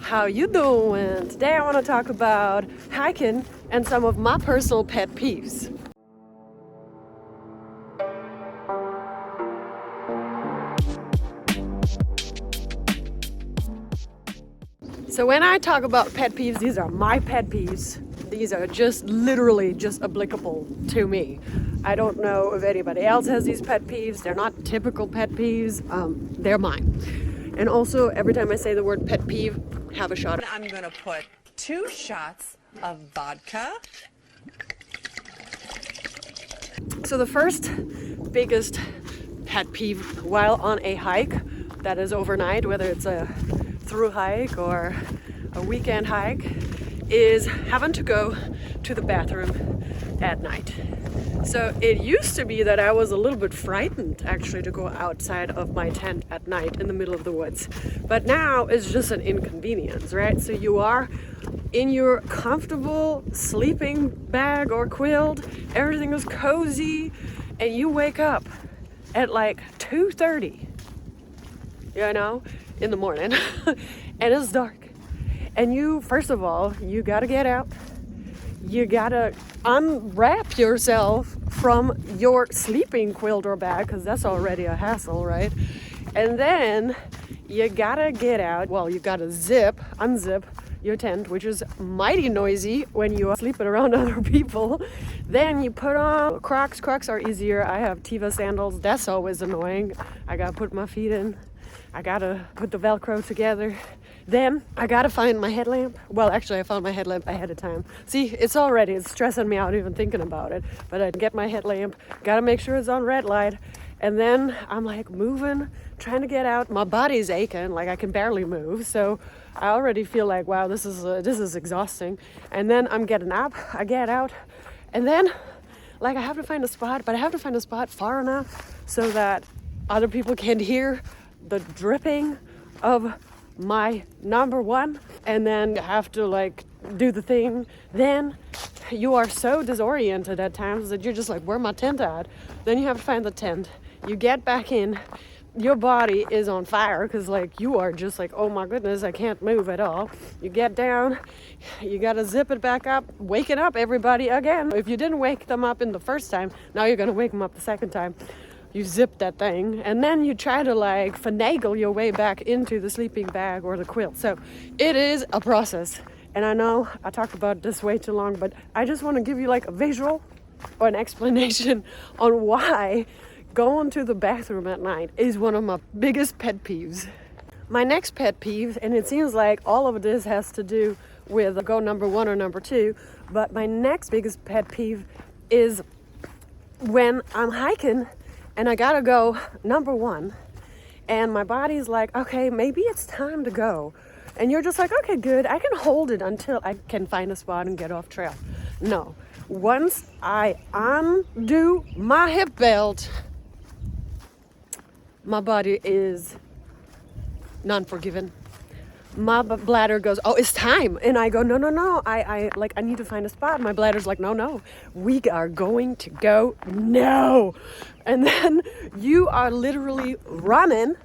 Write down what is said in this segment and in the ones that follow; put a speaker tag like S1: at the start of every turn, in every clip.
S1: How you doing? Today I want to talk about hiking and some of my personal pet peeves. So when I talk about pet peeves, these are my pet peeves. These are just literally just applicable to me. I don't know if anybody else has these pet peeves. They're not typical pet peeves. They're mine. And also, every time I say the word pet peeve, have a shot.
S2: I'm gonna put 2 shots of vodka.
S1: So the first biggest pet peeve while on a hike that is overnight, whether it's a through hike or a weekend hike, is having to go to the bathroom at night. So it used to be that I was a little bit frightened actually to go outside of my tent at night in the middle of the woods. But now it's just an inconvenience, right? So you are in your comfortable sleeping bag or quilt, everything is cozy, and you wake up at like 2:30, in the morning, and it's dark. And you, first of all, you gotta get out. You gotta unwrap yourself from your sleeping quilt or bag, because that's already a hassle, right? And then you gotta get out. Well, you gotta unzip your tent, which is mighty noisy when you are sleeping around other people. Then you put on Crocs. Crocs are easier. I have Tiva sandals. That's always annoying. I gotta put my feet in. I gotta put the Velcro together. Then I gotta find my headlamp. Well, actually I found my headlamp ahead of time. See, it's stressing me out even thinking about it. But I get my headlamp, gotta make sure it's on red light. And then I'm like moving, trying to get out. My body's aching, like I can barely move. So I already feel like, wow, this is exhausting. And then I'm getting up, I get out. And then like I have to find a spot, but I have to find a spot far enough so that other people can hear the dripping of my number one, and then have to like do the thing. Then you are so disoriented at times that you're just like, where my tent at? Then you have to find the tent. You get back in, your body is on fire because like you are just like, oh my goodness, I can't move at all. You get down, you gotta zip it back up, waking up everybody again. If you didn't wake them up in the first time, now you're gonna wake them up the second time. You zip that thing, and then you try to like finagle your way back into the sleeping bag or the quilt. So it is a process. And I know I talked about this way too long, but I just want to give you like a visual or an explanation on why going to the bathroom at night is one of my biggest pet peeves. My next pet peeve, and it seems like all of this has to do with go number 1 or number 2, but my next biggest pet peeve is when I'm hiking and I gotta go number 1, and my body's like, okay, maybe it's time to go. And you're just like, okay, good, I can hold it until I can find a spot and get off trail. No, once I undo my hip belt, my body is non-forgiving. My bladder goes, oh, it's time. And I go, no. I need to find a spot. My bladder's like, no, we are going to go now. And then you are literally running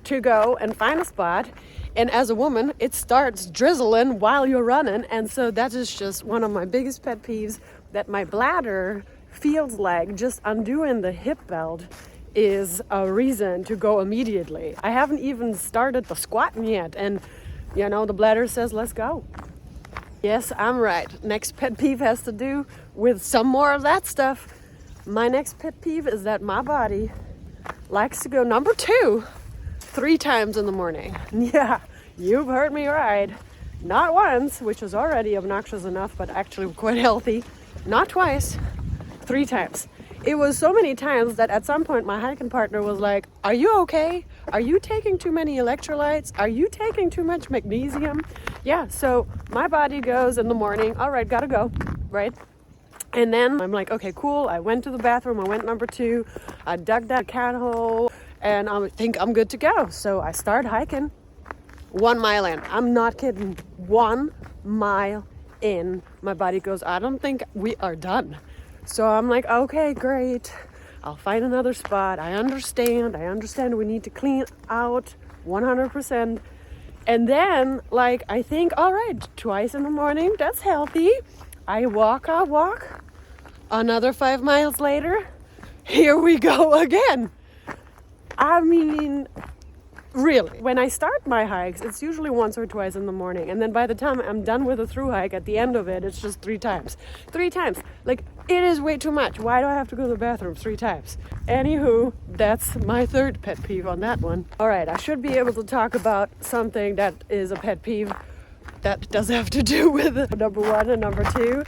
S1: to go and find a spot. And as a woman, it starts drizzling while you're running. And so that is just one of my biggest pet peeves, that my bladder feels like just undoing the hip belt is a reason to go immediately. I haven't even started the squatting yet, and the bladder says let's go. Yes, I'm right. Next pet peeve has to do with some more of that stuff. My next pet peeve is that my body likes to go number 2 3 times in the morning. Yeah, you've heard me right. Not once, which is already obnoxious enough, but actually quite healthy. Not twice, 3 times. It was so many times that at some point my hiking partner was like, are you okay? Are you taking too many electrolytes? Are you taking too much magnesium? Yeah, so my body goes in the morning, all right, gotta go, right? And then I'm like, okay, cool. I went to the bathroom. I went number 2. I dug that cat hole, and I think I'm good to go. So I start hiking 1 mile in. I'm not kidding. 1 mile in. My body goes, I don't think we are done. So I'm like, okay, great. I'll find another spot. I understand we need to clean out 100%. And then, like, I think, all right, twice in the morning, that's healthy. I walk. Another 5 miles later, here we go again. I mean, really, when I start my hikes, it's usually once or twice in the morning. And then by the time I'm done with a through hike, at the end of it, it's just 3 times. 3 times. Like, it is way too much. Why do I have to go to the bathroom 3 times? Anywho, that's my third pet peeve on that one. All right, I should be able to talk about something that is a pet peeve that does have to do with number 1 and number 2.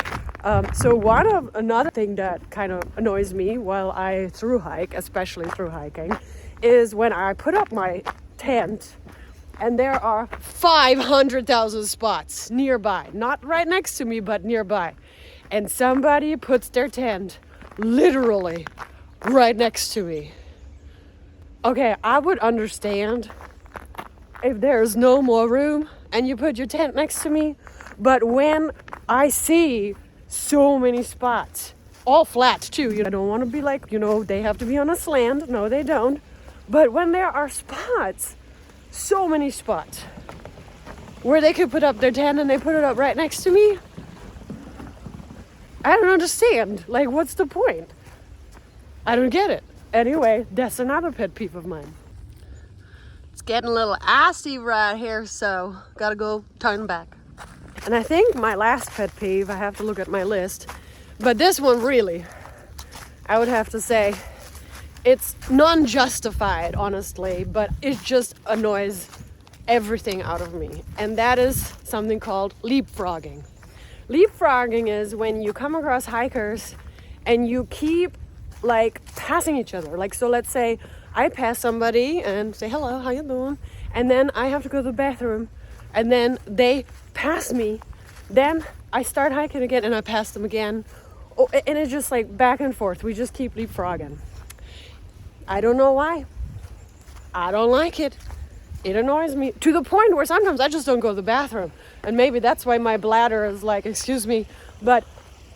S1: So another thing that kind of annoys me while I through hike, especially through hiking, is when I put up my tent and there are 500,000 spots nearby, not right next to me, but nearby. And somebody puts their tent literally right next to me. Okay, I would understand if there's no more room and you put your tent next to me, but when I see so many spots, all flat too, I don't want to be like, they have to be on a slant. No, they don't. But when there are spots, so many spots, where they could put up their tent and they put it up right next to me, I don't understand. Like, what's the point? I don't get it. Anyway, that's another pet peeve of mine. It's getting a little icy right here, so gotta go turn back. And I think my last pet peeve, I have to look at my list, but this one really, I would have to say, it's non-justified, honestly, but it just annoys everything out of me. And that is something called leapfrogging. Leapfrogging is when you come across hikers and you keep like passing each other. Like, so let's say I pass somebody and say, hello, how you doing? And then I have to go to the bathroom and then they pass me. Then I start hiking again and I pass them again. Oh, and it's just like back and forth. We just keep leapfrogging. I don't know why. I don't like it. It annoys me to the point where sometimes I just don't go to the bathroom. And maybe that's why my bladder is like, excuse me. But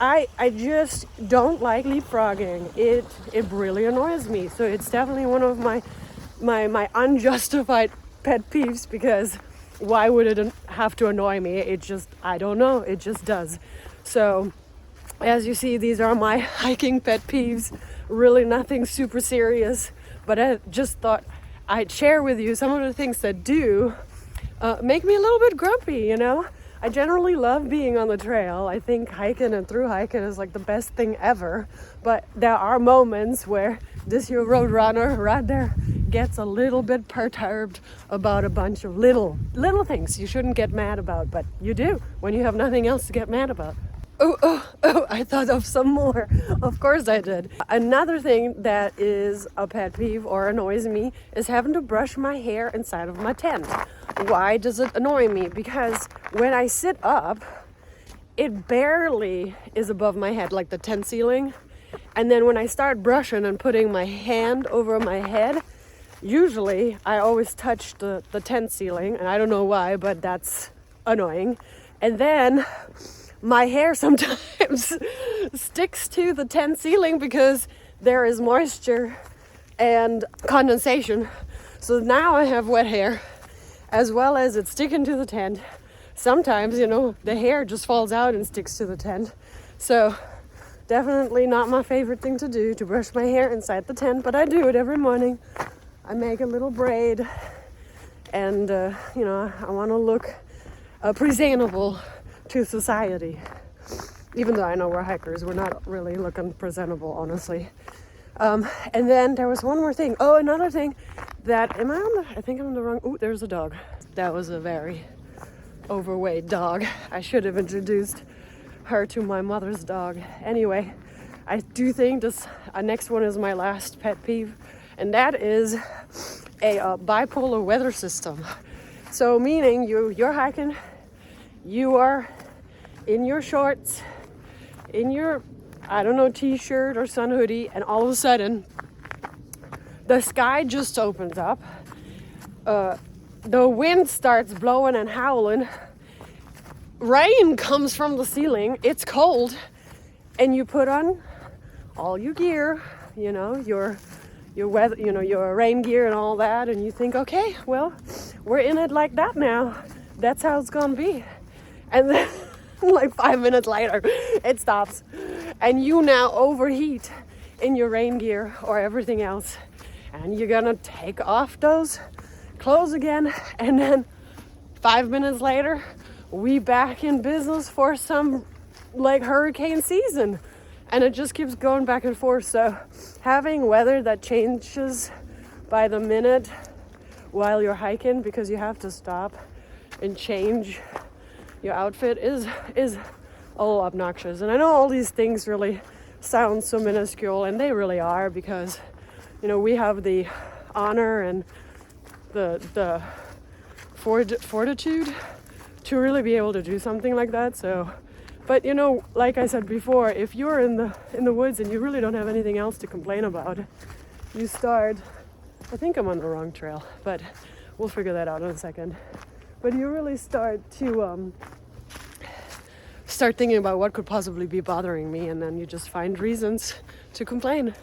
S1: I just don't like leapfrogging. It really annoys me. So it's definitely one of my unjustified pet peeves, because why would it have to annoy me? It just, I don't know. It just does. So as you see, these are my hiking pet peeves. Really nothing super serious, but I just thought I'd share with you some of the things that do make me a little bit grumpy, I generally love being on the trail. I think hiking and through hiking is like the best thing ever, but there are moments where this your road runner right there gets a little bit perturbed about a bunch of little things you shouldn't get mad about, but you do when you have nothing else to get mad about. Oh, I thought of some more. Of course I did. Another thing that is a pet peeve or annoys me is having to brush my hair inside of my tent. Why does it annoy me? Because when I sit up, it barely is above my head, like the tent ceiling. And then when I start brushing and putting my hand over my head, usually I always touch the tent ceiling, and I don't know why, but that's annoying. And then my hair sometimes sticks to the tent ceiling because there is moisture and condensation. So now I have wet hair, as well as it's sticking to the tent. Sometimes, the hair just falls out and sticks to the tent. So definitely not my favorite thing to do, to brush my hair inside the tent, but I do it every morning. I make a little braid and, I want to look presentable to society. Even though I know we're hikers, we're not really looking presentable, honestly. And then there was one more thing. Oh, another thing that, I think I'm on the wrong, there's a dog. That was a very overweight dog. I should have introduced her to my mother's dog. Anyway, I do think this next one is my last pet peeve, and that is a bipolar weather system. So meaning you're hiking, you are in your shorts, in your, t-shirt or sun hoodie, and all of a sudden, the sky just opens up, the wind starts blowing and howling, rain comes from the ceiling, it's cold, and you put on all your gear, your weather, your rain gear and all that, and you think, okay, well, we're in it like that now. That's how it's gonna be. And then like 5 minutes later, it stops. And you now overheat in your rain gear or everything else. And you're gonna take off those clothes again. And then 5 minutes later, we back in business for some like hurricane season. And it just keeps going back and forth. So having weather that changes by the minute while you're hiking, because you have to stop and change your outfit, is a little obnoxious. And I know all these things really sound so minuscule, and they really are, because you know, we have the honor and the fortitude to really be able to do something like that. So, but you know, like I said before, if you're in the woods and you really don't have anything else to complain about, you start, I think I'm on the wrong trail, but we'll figure that out in a second. But you really start to start thinking about what could possibly be bothering me, and then you just find reasons to complain.